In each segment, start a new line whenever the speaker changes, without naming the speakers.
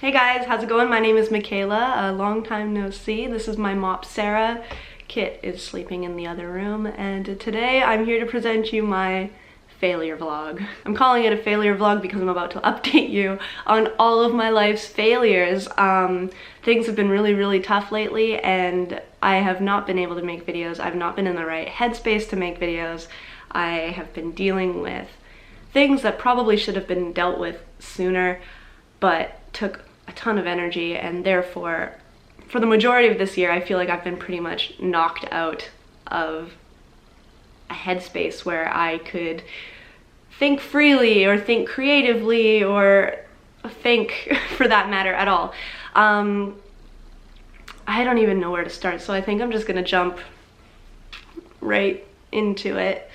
Hey guys, how's it going? My name is Micaela, a long time no see. This is my mop Sarah. Kit is sleeping in the other room, and today I'm here to present you my failure vlog. I'm calling it a failure vlog because I'm about to update you on all of my life's failures. Things have been really tough lately, and I have not been able to make videos. I've not been in the right headspace to make videos. I have been dealing with things that probably should have been dealt with sooner, but took a ton of energy, and therefore for the majority of this year I feel like I've been pretty much knocked out of a headspace where I could think freely or think creatively or think for that matter at all. I don't even know where to start, so I think I'm just gonna jump right into it.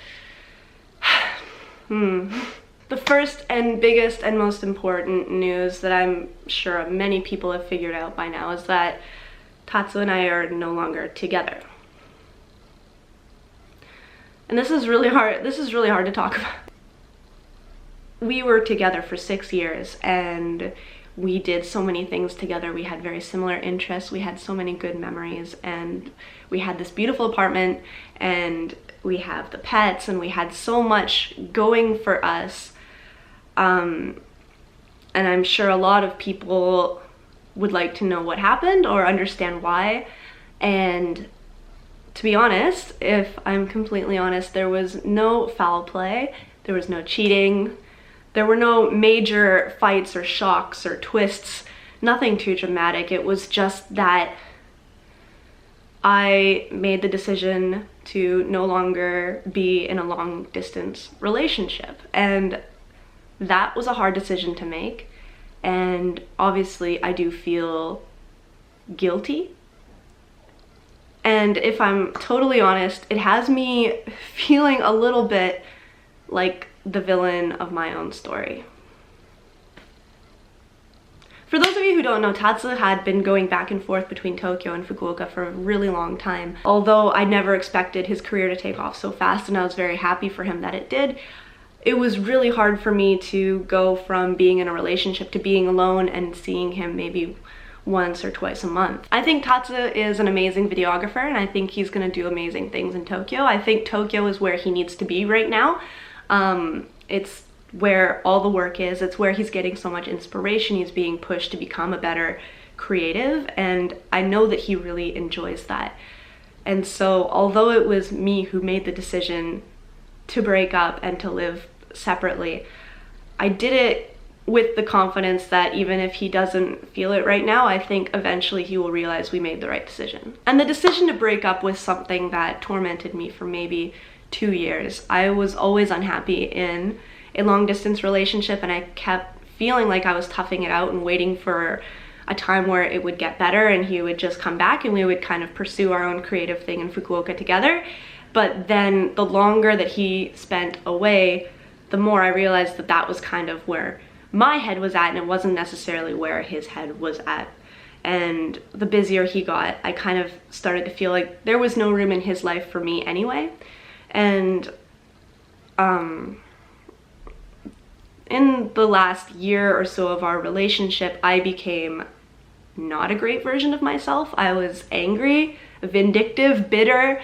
The first and biggest and most important news that I'm sure many people have figured out by now is that Tatsu and I are no longer together. And this is really hard to talk about. We were together for 6 years and we did so many things together. We had very similar interests, we had so many good memories, and we had this beautiful apartment, and we have the pets, and we had so much going for us. And I'm sure a lot of people would like to know what happened or understand why. And to be honest, if I'm completely honest, there was no foul play, there was no cheating, there were no major fights or shocks or twists, nothing too dramatic. It was just that I made the decision to no longer be in a long distance relationship, and that was a hard decision to make, and obviously I do feel guilty. And if I'm totally honest, it has me feeling a little bit like the villain of my own story. For those of you who don't know, Tatsu had been going back and forth between Tokyo and Fukuoka for a really long time. Although I never expected his career to take off so fast, and I was very happy for him that it did, it was really hard for me to go from being in a relationship to being alone and seeing him maybe once or twice a month. I think Tatsu is an amazing videographer, and I think he's gonna do amazing things in Tokyo. I think Tokyo is where he needs to be right now. It's where all the work is, it's where he's getting so much inspiration, he's being pushed to become a better creative, and I know that he really enjoys that. And so although it was me who made the decision to break up and to live separately, I did it with the confidence that even if he doesn't feel it right now, I think eventually he will realize we made the right decision. And the decision to break up was something that tormented me for maybe 2 years. I was always unhappy in a long distance relationship, and I kept feeling like I was toughing it out and waiting for a time where it would get better and he would just come back and we would kind of pursue our own creative thing in Fukuoka together. But then the longer that he spent away, the more I realized that that was kind of where my head was at, and it wasn't necessarily where his head was at. And the busier he got, I kind of started to feel like there was no room in his life for me anyway. And in the last year or so of our relationship, I became not a great version of myself. I was angry, vindictive, bitter,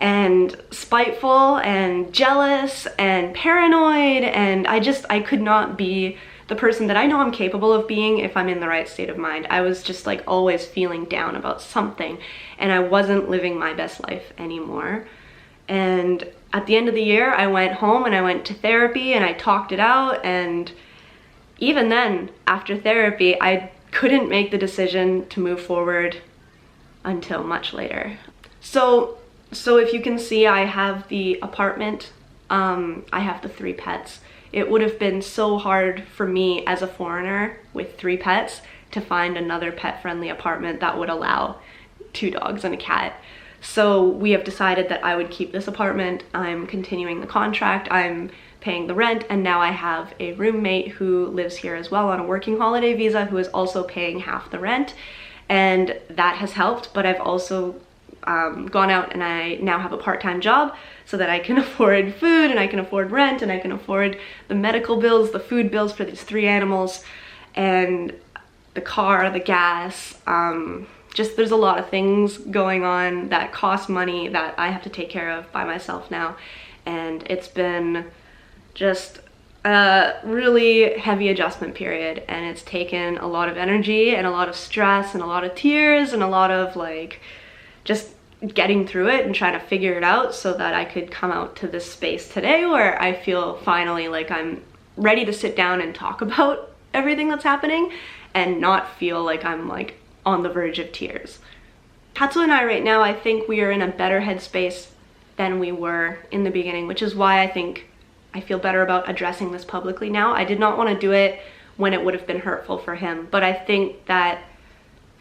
and spiteful and jealous and paranoid, and I could not be the person that I know I'm capable of being if I'm in the right state of mind. I was just like always feeling down about something, and I wasn't living my best life anymore. And at the end of the year, I went home and I went to therapy and I talked it out, and even then, after therapy, I couldn't make the decision to move forward until much later. So if you can see, I have the apartment, I have the 3 pets. It would have been so hard for me as a foreigner with 3 pets to find another pet-friendly apartment that would allow 2 dogs and a cat. So we have decided that I would keep this apartment. I'm continuing the contract, I'm paying the rent, and now I have a roommate who lives here as well on a working holiday visa who is also paying half the rent, and that has helped. But I've also gone out and I now have a part-time job so that I can afford food, and I can afford rent, and I can afford the medical bills, the food bills for these 3 animals. And the car, the gas, just there's a lot of things going on that cost money that I have to take care of by myself now. And it's been just a really heavy adjustment period, and it's taken a lot of energy and a lot of stress and a lot of tears and a lot of like just getting through it and trying to figure it out so that I could come out to this space today where I feel finally like I'm ready to sit down and talk about everything that's happening and not feel like I'm like on the verge of tears. Tatsu and I right now, I think we are in a better headspace than we were in the beginning, which is why I think I feel better about addressing this publicly now. I did not want to do it when it would have been hurtful for him, but I think that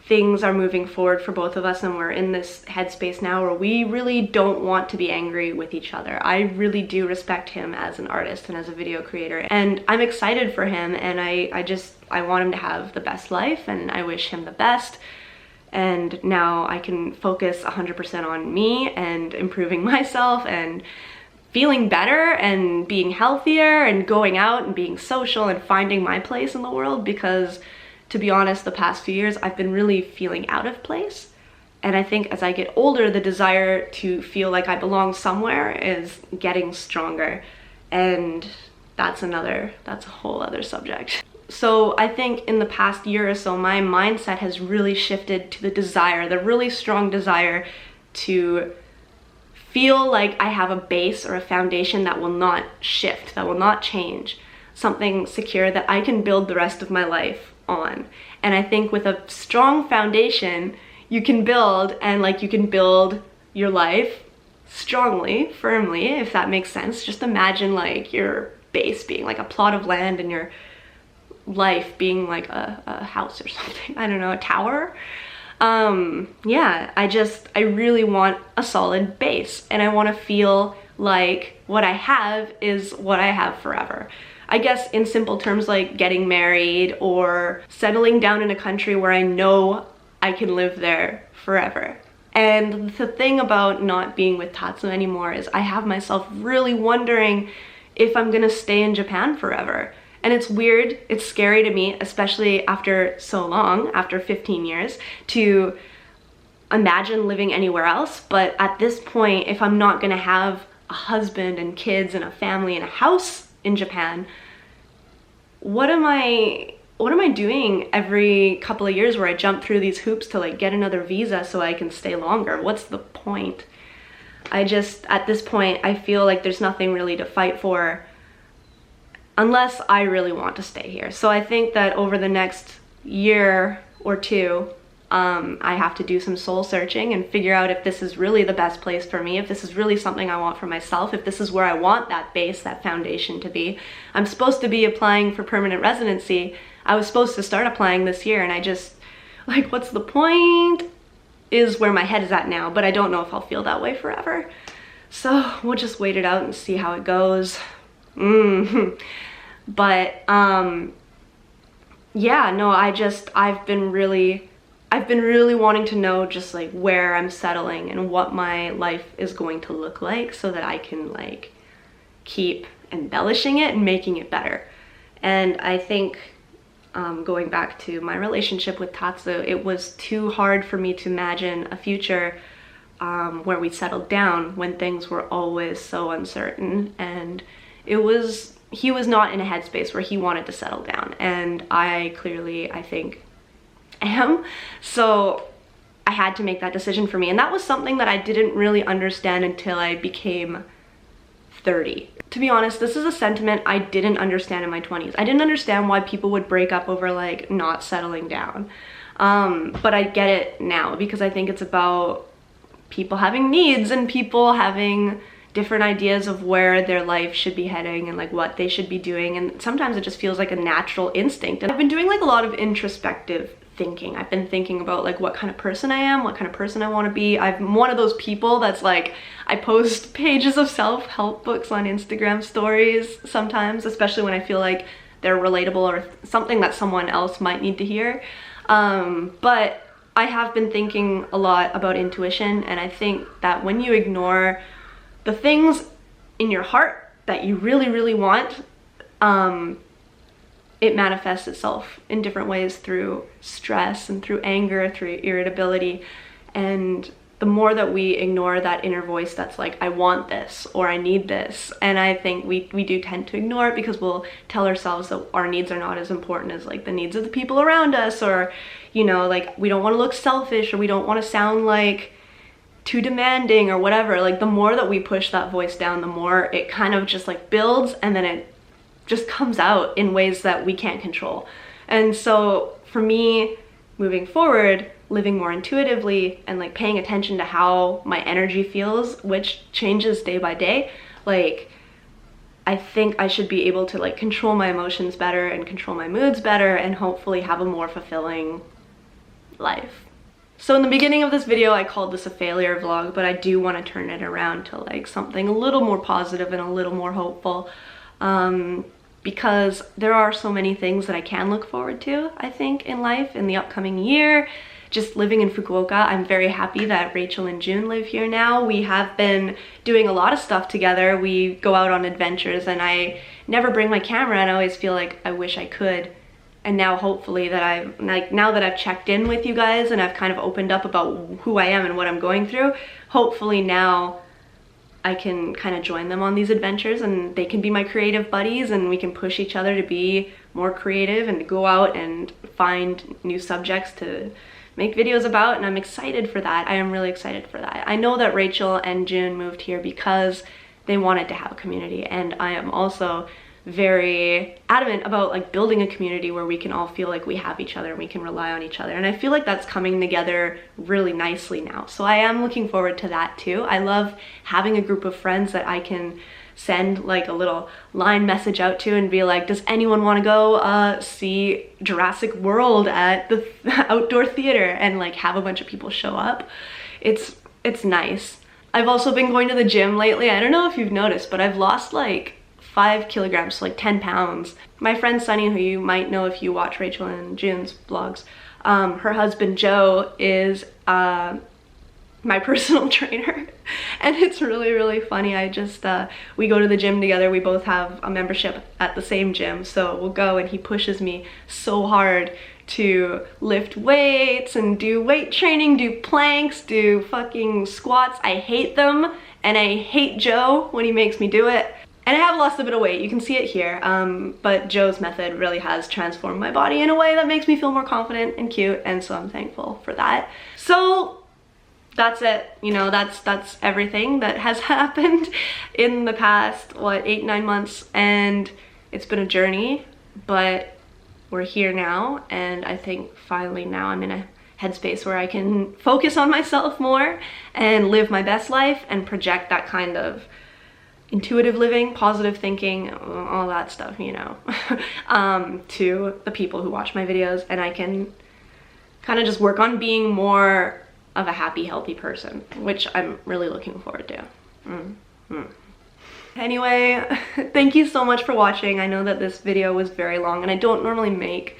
things are moving forward for both of us, and we're in this headspace now where we really don't want to be angry with each other. I really do respect him as an artist and as a video creator, and I'm excited for him, and I want him to have the best life, and I wish him the best. And now I can focus 100% on me and improving myself and feeling better and being healthier and going out and being social and finding my place in the world, because to be honest, the past few years I've been really feeling out of place. And I think as I get older, the desire to feel like I belong somewhere is getting stronger. And that's a whole other subject. So I think in the past year or so, my mindset has really shifted to the really strong desire to feel like I have a base or a foundation that will not shift, that will not change, something secure that I can build the rest of my life on. And I think with a strong foundation, you can build, and like you can build your life strongly, firmly, if that makes sense. Just imagine like your base being like a plot of land and your life being like a house or something. I don't know, a tower. Yeah, I really want a solid base, and I want to feel like what I have is what I have forever. I guess in simple terms, like getting married or settling down in a country where I know I can live there forever. And the thing about not being with Tatsu anymore is I have myself really wondering if I'm gonna stay in Japan forever. And it's weird, it's scary to me, especially after so long, after 15 years, to imagine living anywhere else. But at this point, if I'm not gonna have a husband and kids and a family and a house in Japan, what am I doing every couple of years where I jump through these hoops to like get another visa so I can stay longer? What's the point? At this point, I feel like there's nothing really to fight for unless I really want to stay here. So I think that over the next year or two, I have to do some soul searching and figure out if this is really the best place for me, if this is really something I want for myself, if this is where I want that base, that foundation to be. I'm supposed to be applying for permanent residency. I was supposed to start applying this year, and I just, like, what's the point? Is where my head is at now, but I don't know if I'll feel that way forever. So we'll just wait it out and see how it goes. But yeah, no, I've been really wanting to know just like where I'm settling and what my life is going to look like so that I can like keep embellishing it and making it better. And I think going back to my relationship with Tatsu, it was too hard for me to imagine a future where we settled down when things were always so uncertain. And he was not in a headspace where he wanted to settle down, and I clearly, I think, am. So I had to make that decision for me, and that was something that I didn't really understand until I became 30. To be honest, this is a sentiment I didn't understand in my 20s. I didn't understand why people would break up over like not settling down. But I get it now, because I think it's about people having needs and people having different ideas of where their life should be heading and like what they should be doing, and sometimes it just feels like a natural instinct. And I've been doing like a lot of introspective thinking. I've been thinking about like what kind of person I am, what kind of person I want to be. I'm one of those people that's like, I post pages of self-help books on Instagram stories sometimes, especially when I feel like they're relatable or something that someone else might need to hear. But I have been thinking a lot about intuition, and I think that when you ignore the things in your heart that you really, really want, it manifests itself in different ways through stress and through anger, through irritability. And the more that we ignore that inner voice that's like, I want this or I need this, and I think we do tend to ignore it because we'll tell ourselves that our needs are not as important as like the needs of the people around us, or, you know, like we don't want to look selfish, or we don't want to sound like too demanding or whatever. Like the more that we push that voice down, the more it kind of just like builds, and then it just comes out in ways that we can't control. And so for me, moving forward, living more intuitively and like paying attention to how my energy feels, which changes day by day, like I think I should be able to like control my emotions better and control my moods better, and hopefully have a more fulfilling life. So in the beginning of this video, I called this a failure vlog, but I do want to turn it around to like something a little more positive and a little more hopeful, because there are so many things that I can look forward to, I think, in life in the upcoming year. Just living in Fukuoka, I'm very happy that Rachel and June live here now. We have been doing a lot of stuff together. We go out on adventures, and I never bring my camera, and I always feel like I wish I could. And now hopefully that now that I've checked in with you guys and I've kind of opened up about who I am and what I'm going through, hopefully now I can kind of join them on these adventures, and they can be my creative buddies, and we can push each other to be more creative and to go out and find new subjects to make videos about. And I'm excited for that. I am really excited for that. I know that Rachel and June moved here because they wanted to have a community, and I am also very adamant about like building a community where we can all feel like we have each other and we can rely on each other, and I feel like that's coming together really nicely now. So I am looking forward to that too. I love having a group of friends that I can send like a little line message out to and be like, does anyone want to go see Jurassic World at the outdoor theater, and like have a bunch of people show up. It's nice. I've also been going to the gym lately. I don't know if you've noticed, but I've lost like 5 kilograms, so like 10 pounds. My friend Sunny, who you might know if you watch Rachel and June's vlogs, her husband Joe is my personal trainer, and it's really funny. I just we go to the gym together. We both have a membership at the same gym, so we'll go, and he pushes me so hard to lift weights and do weight training, do planks, do fucking squats. I hate them, and I hate Joe when he makes me do it. And I have lost a bit of weight, you can see it here, but Joe's method really has transformed my body in a way that makes me feel more confident and cute, and so I'm thankful for that. So that's it, you know, that's everything that has happened in the past, what, 8-9 months, and it's been a journey, but we're here now, and I think finally now I'm in a headspace where I can focus on myself more and live my best life and project that kind of intuitive living, positive thinking, all that stuff, you know, to the people who watch my videos, and I can kind of just work on being more of a happy, healthy person, which I'm really looking forward to. Anyway, thank you so much for watching. I know that this video was very long, and I don't normally make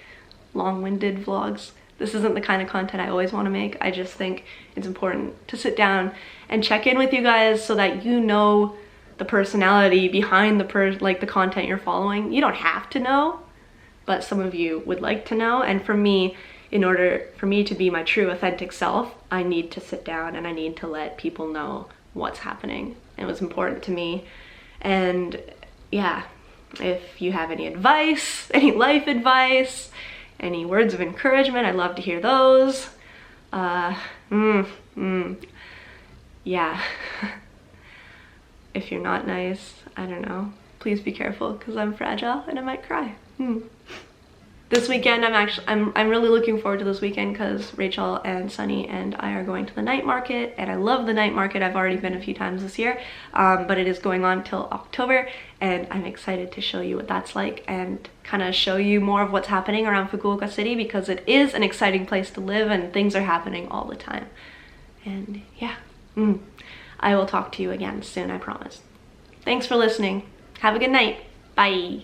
long-winded vlogs. This isn't the kind of content I always want to make. I just think it's important to sit down and check in with you guys so that you know the personality behind the content you're following. You don't have to know, but some of you would like to know. And for me, in order for me to be my true authentic self, I need to sit down and I need to let people know what's happening and what's important to me. And yeah, if you have any advice, any life advice, any words of encouragement, I'd love to hear those. Yeah. If you're not nice, I don't know, please be careful, because I'm fragile and I might cry. This weekend, I'm really looking forward to this weekend because Rachel and Sunny and I are going to the night market, and I love the night market. I've already been a few times this year, but it is going on till October, and I'm excited to show you what that's like and kind of show you more of what's happening around Fukuoka City, because it is an exciting place to live and things are happening all the time. And yeah, I will talk to you again soon, I promise. Thanks for listening. Have a good night. Bye.